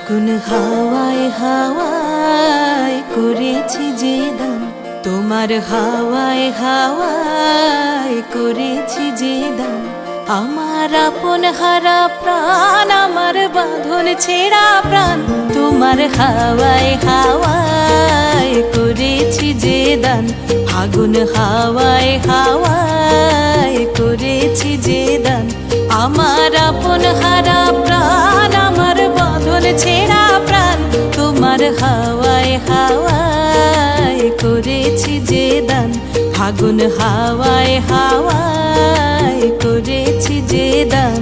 ফাগুন হাওয়ায় হাওয়ায় করেছি যে দান, তোমার হাওয়ায় হাওয়ায় করেছি যে দান। আমার আপন হারা প্রাণ, আমার বাঁধন ছেঁড়া প্রাণ, তোমার হাওয়ায় হাওয়ায় করেছি যে দান। ফাগুন হাওয়ায় হাওয়ায় করেছি যে দান। আমার আপন হারা প্রাণ, আমার বাঁধন ছেঁড়া প্রাণ, তোমার হাওয়ায় হাওয়ায় করেছি যে দান। ফাগুন হাওয়ায় হাওয়ায় করেছি যে দান।